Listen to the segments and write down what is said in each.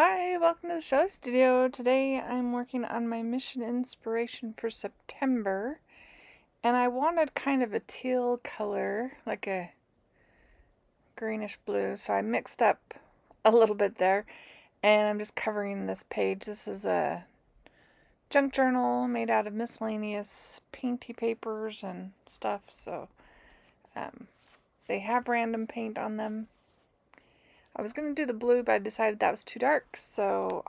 Hi, welcome to the Shelly Studio. Today I'm working on my mission inspiration for September, and I wanted kind of a teal color, like a greenish blue, so I mixed up a little bit there, and I'm just covering this page. This is a junk journal made out of miscellaneous painty papers and stuff, so they have random paint on them. I was going to do the blue, but I decided that was too dark, so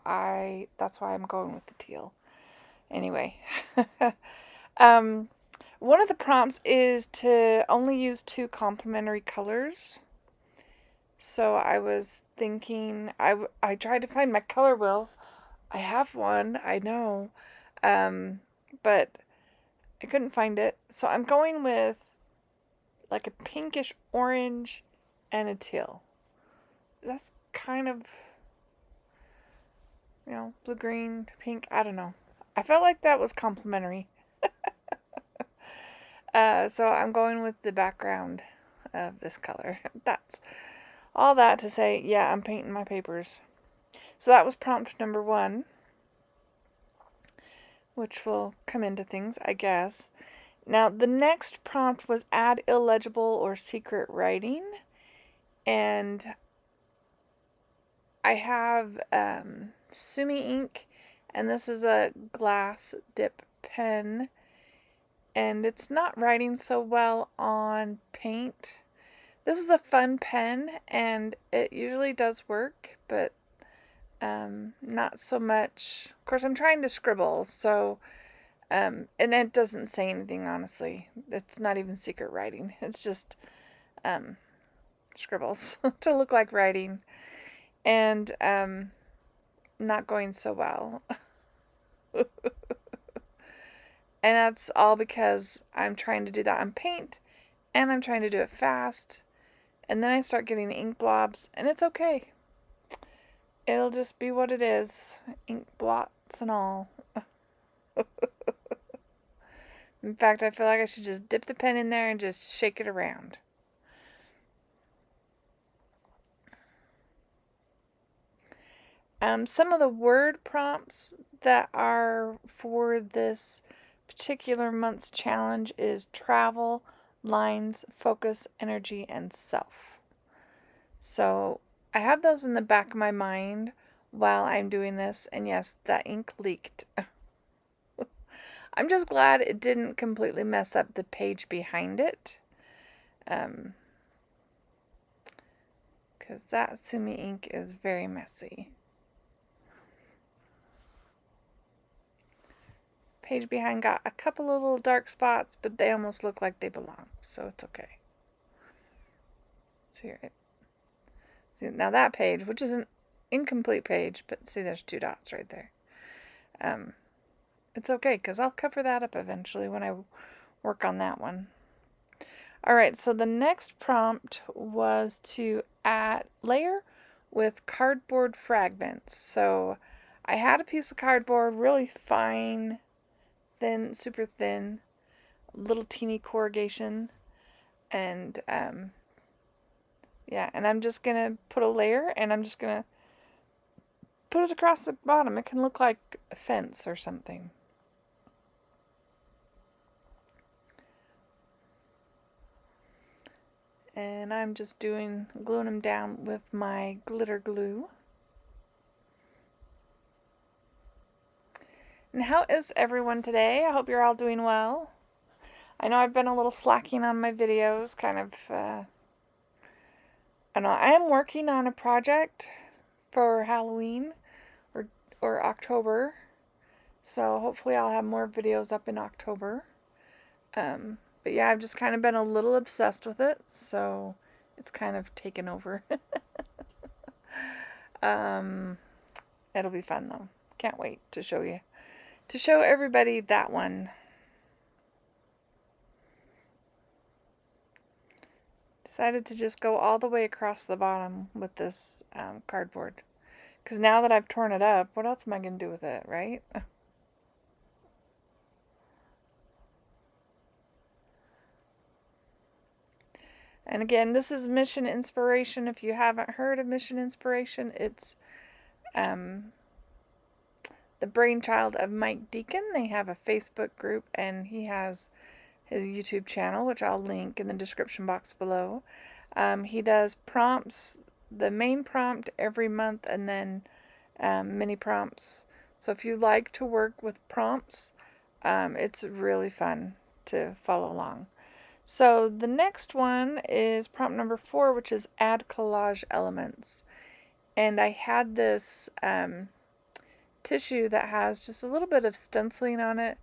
that's why I'm going with the teal. Anyway, one of the prompts is to only use 2 complementary colors. So I was thinking, I tried to find my color wheel. I have one, I know, but I couldn't find it. So I'm going with like a pinkish orange and a teal. That's kind of, blue, green, pink, I don't know. I felt like that was complementary. So I'm going with the background of this color. That's all that to say, yeah, I'm painting my papers. So that was prompt number 1, which will come into things, I guess. Now, the next prompt was add illegible or secret writing. And I have Sumi ink, and this is a glass dip pen. And it's not writing so well on paint. This is a fun pen, and it usually does work, but not so much. Of course, I'm trying to scribble, so, and it doesn't say anything, honestly. It's not even secret writing. It's just scribbles to look like writing, and not going so well. And that's all because I'm trying to do that on paint, and I'm trying to do it fast, and then I start getting ink blobs, and it's okay. It'll just be what it is, ink blots and all. In fact, I feel like I should just dip the pen in there and just shake it around. Some of the word prompts that are for this particular month's challenge is travel, lines, focus, energy, and self. So I have those in the back of my mind while I'm doing this, and yes, that ink leaked. I'm just glad it didn't completely mess up the page behind it. Because that Sumi ink is very messy. Page behind got a couple of little dark spots, but they almost look like they belong, so it's okay. So here, now that page, which is an incomplete page, but see there's 2 dots right there. It's okay, because I'll cover that up eventually when I work on that one. Alright, so the next prompt was to add layer with cardboard fragments. So I had a piece of cardboard, really fine, thin, super thin, little teeny corrugation, and yeah, and I'm just gonna put a layer, and I'm just gonna put it across the bottom. It can look like a fence or something. And I'm just gluing them down with my glitter glue. And how is everyone today? I hope you're all doing well. I know I've been a little slacking on my videos, kind of, I know I am working on a project for Halloween or October, so hopefully I'll have more videos up in October. But yeah, I've just kind of been a little obsessed with it, so it's kind of taken over. It'll be fun though. Can't wait to show you. To show everybody that one. Decided to just go all the way across the bottom with this cardboard. Because now that I've torn it up, what else am I going to do with it, right? And again, this is Mission Inspiration. If you haven't heard of Mission Inspiration, it's the brainchild of Mike Deacon. They have a Facebook group, and he has his YouTube channel, which I'll link in the description box below. He does prompts, the main prompt every month, and then mini prompts. So if you like to work with prompts, it's really fun to follow along. So the next one is prompt number 4, which is add collage elements. And I had this tissue that has just a little bit of stenciling on it.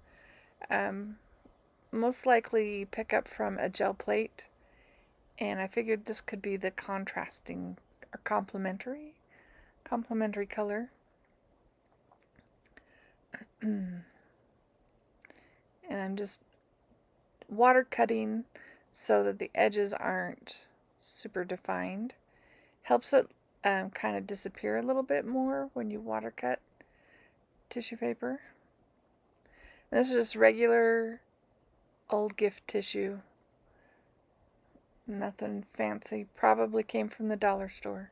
Most likely pick up from a gel plate. And I figured this could be the contrasting or complementary color. And I'm just water cutting so that the edges aren't super defined. Helps it kind of disappear a little bit more when you water cut tissue paper. And this is just regular old gift tissue. Nothing fancy. Probably came from the dollar store.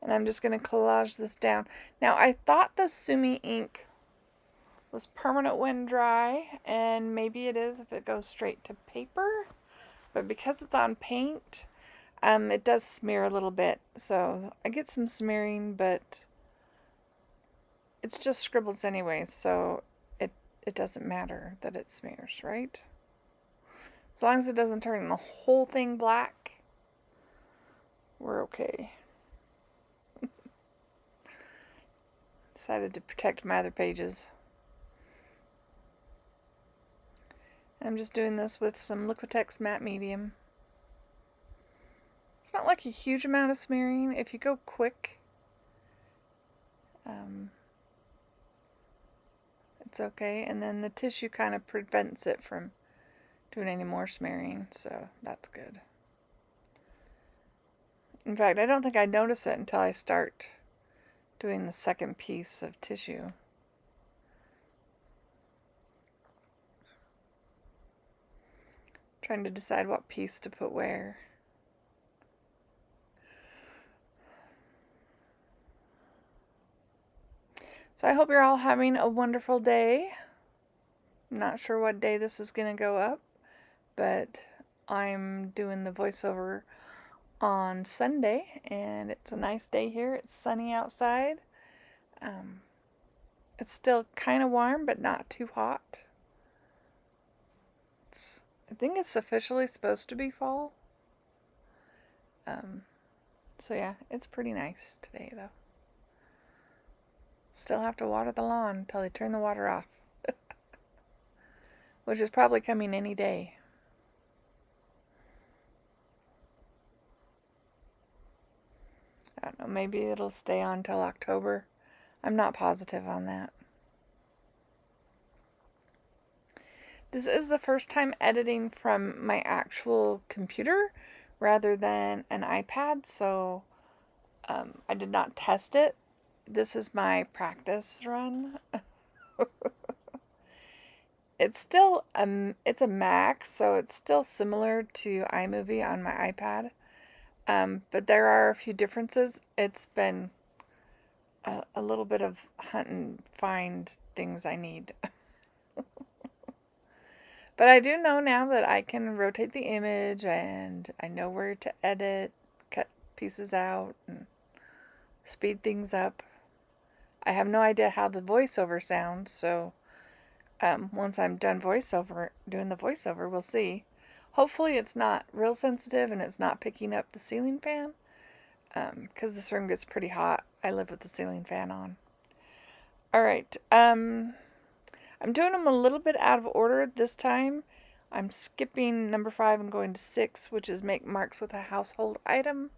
And I'm just going to collage this down. Now, I thought the Sumi ink was permanent when dry, and maybe it is if it goes straight to paper. But because it's on paint, it does smear a little bit. So I get some smearing, but it's just scribbles anyway, so it doesn't matter that it smears, right? As long as it doesn't turn the whole thing black, we're okay. Decided to protect my other pages. I'm just doing this with some Liquitex matte medium. It's not like a huge amount of smearing. If you go quick, it's okay. And then the tissue kind of prevents it from doing any more smearing, so that's good. In fact, I don't think I notice it until I start doing the second piece of tissue. Trying to decide what piece to put where. So I hope you're all having a wonderful day. I'm not sure what day this is going to go up, but I'm doing the voiceover on Sunday, and it's a nice day here. It's sunny outside. It's still kind of warm, but not too hot. I think it's officially supposed to be fall. So yeah, it's pretty nice today, though. Still have to water the lawn until they turn the water off. Which is probably coming any day. I don't know, maybe it'll stay on till October. I'm not positive on that. This is the first time editing from my actual computer rather than an iPad, so I did not test it. This is my practice run. It's still it's a Mac, so it's still similar to iMovie on my iPad, but there are a few differences. It's been a little bit of hunt and find things I need. But I do know now that I can rotate the image, and I know where to edit, cut pieces out, and speed things up. I have no idea how the voiceover sounds, so once I'm done doing the voiceover, we'll see. Hopefully it's not real sensitive and it's not picking up the ceiling fan, because this room gets pretty hot. I live with the ceiling fan on. Alright, I'm doing them a little bit out of order this time. I'm skipping number 5 and going to 6, which is make marks with a household item.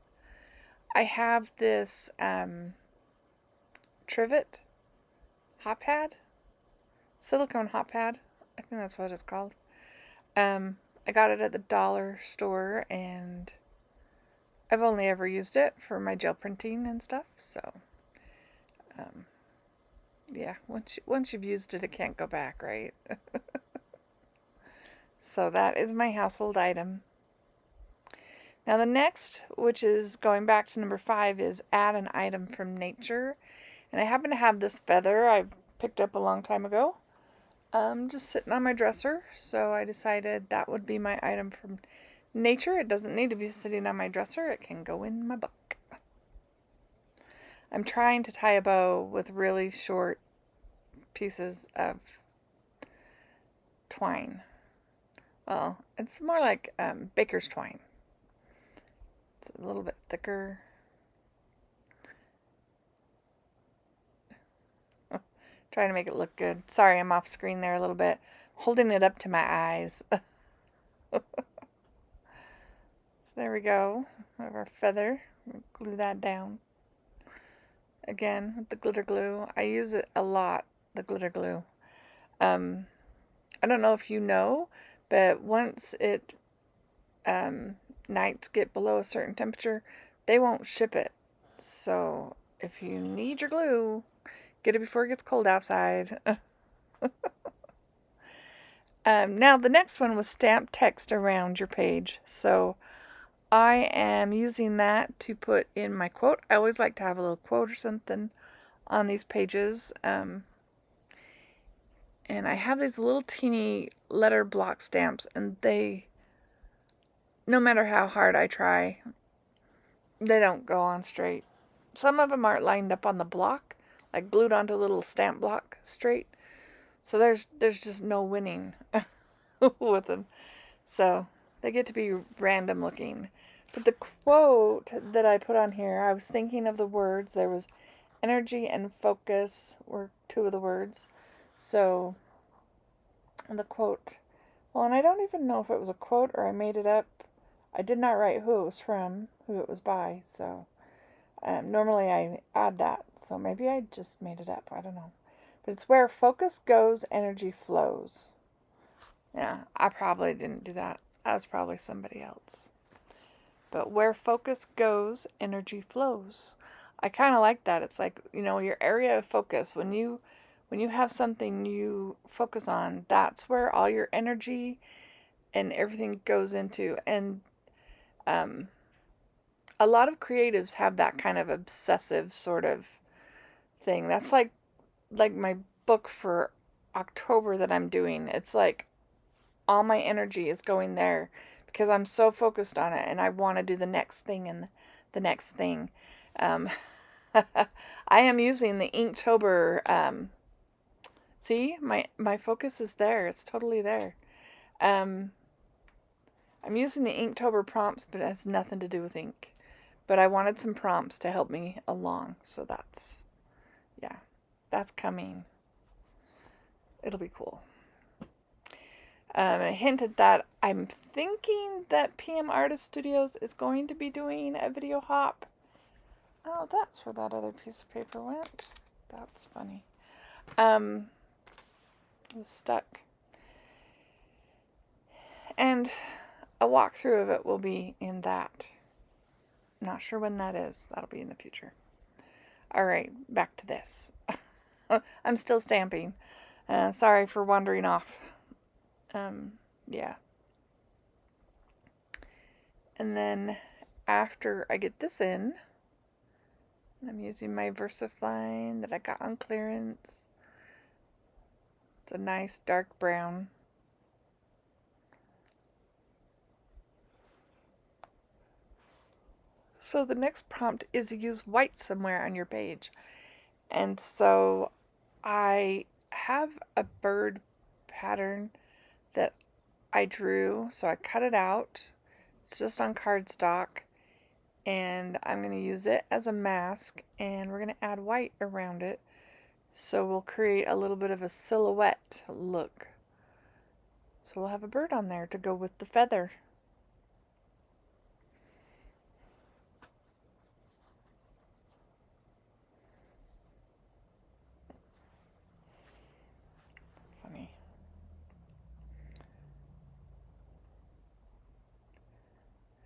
I have this Trivet hot pad, silicone hot pad. I think that's what it's called. I got it at the dollar store, and I've only ever used it for my gel printing and stuff. So, yeah, once you've used it, it can't go back, right? So that is my household item. Now the next, which is going back to number 5, is add an item from nature. And I happen to have this feather I picked up a long time ago, just sitting on my dresser. So I decided that would be my item from nature. It doesn't need to be sitting on my dresser. It can go in my book. I'm trying to tie a bow with really short pieces of twine. Well, it's more like baker's twine. It's a little bit thicker. Trying to make it look good. Sorry, I'm off screen there a little bit. Holding it up to my eyes. So there we go. We have our feather. We'll glue that down. Again, with the glitter glue. I use it a lot, the glitter glue. I don't know if you know, but once nights get below a certain temperature, they won't ship it. So if you need your glue, get it before it gets cold outside. Now the next one was stamp text around your page. So I am using that to put in my quote. I always like to have a little quote or something on these pages. And I have these little teeny letter block stamps, and they, no matter how hard I try, they don't go on straight. Some of them aren't lined up on the block, like glued onto a little stamp block straight. So there's just no winning with them. So they get to be random looking. But the quote that I put on here, I was thinking of the words. There was energy and focus were two of the words. So the quote, well, and I don't even know if it was a quote or I made it up. I did not write who it was from, who it was by. So normally I add that. So maybe I just made it up. I don't know. But it's where focus goes, energy flows. Yeah, I probably didn't do that. That was probably somebody else. But where focus goes, energy flows. I kind of like that. It's like, your area of focus. When you have something you focus on, that's where all your energy and everything goes into. And a lot of creatives have that kind of obsessive sort of thing. That's like my book for October that I'm doing. It's like all my energy is going there because I'm so focused on it and I want to do the next thing and the next thing. I am using the Inktober. See, my focus is there. It's totally there. I'm using the Inktober prompts, but it has nothing to do with ink. But I wanted some prompts to help me along, so that's coming. It'll be cool. I hinted that I'm thinking that PM Artist Studios is going to be doing a video hop. Oh, that's where that other piece of paper went. That's funny. It was stuck. And a walkthrough of it will be in that. Not sure when that is. That'll be in the future. Alright, back to this. I'm still stamping. Sorry for wandering off. Yeah. And then after I get this in, I'm using my VersaFine that I got on clearance. It's a nice dark brown. So the next prompt is use white somewhere on your page. And so I have a bird pattern that I drew. So I cut it out. It's just on cardstock. And I'm going to use it as a mask. And we're going to add white around it. So we'll create a little bit of a silhouette look. So we'll have a bird on there to go with the feather. Funny.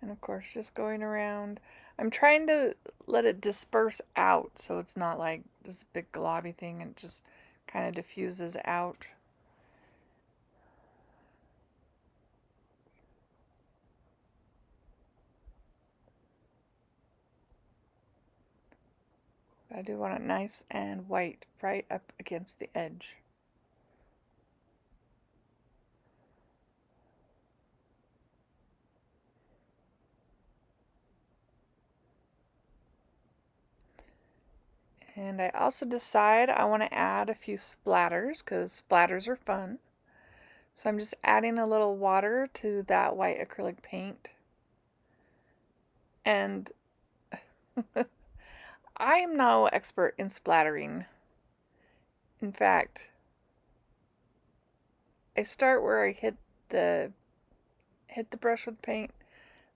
And of course, just going around. I'm trying to let it disperse out so it's not like this big globby thing and just kind of diffuses out. But I do want it nice and white right up against the edge. And I also decide I want to add a few splatters because splatters are fun. So I'm just adding a little water to that white acrylic paint. And I am no expert in splattering. In fact, I start where I hit the brush with paint.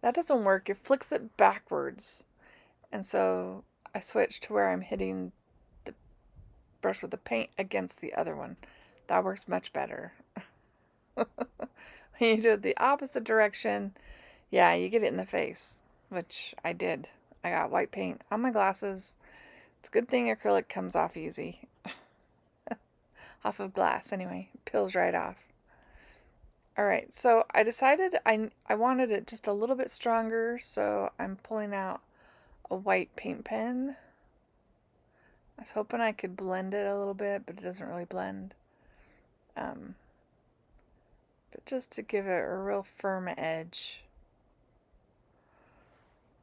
That doesn't work. It flicks it backwards. And so I switch to where I'm hitting the brush with the paint against the other one. That works much better. When you do it the opposite direction, yeah, you get it in the face, which I did. I got white paint on my glasses. It's a good thing acrylic comes off easy. Off of glass, anyway. It peels right off. Alright, so I decided I wanted it just a little bit stronger, so I'm pulling out a white paint pen. I was hoping I could blend it a little bit, but it doesn't really blend. But just to give it a real firm edge.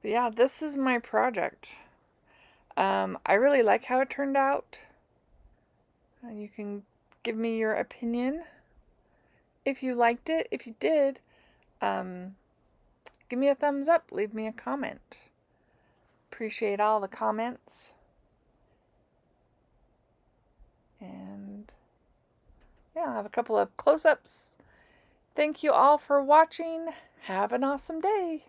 But yeah, this is my project. I really like how it turned out. You can give me your opinion if you liked it. If you did, give me a thumbs up. Leave me a comment. Appreciate all the comments. And yeah, I have a couple of close-ups. Thank you all for watching. Have an awesome day.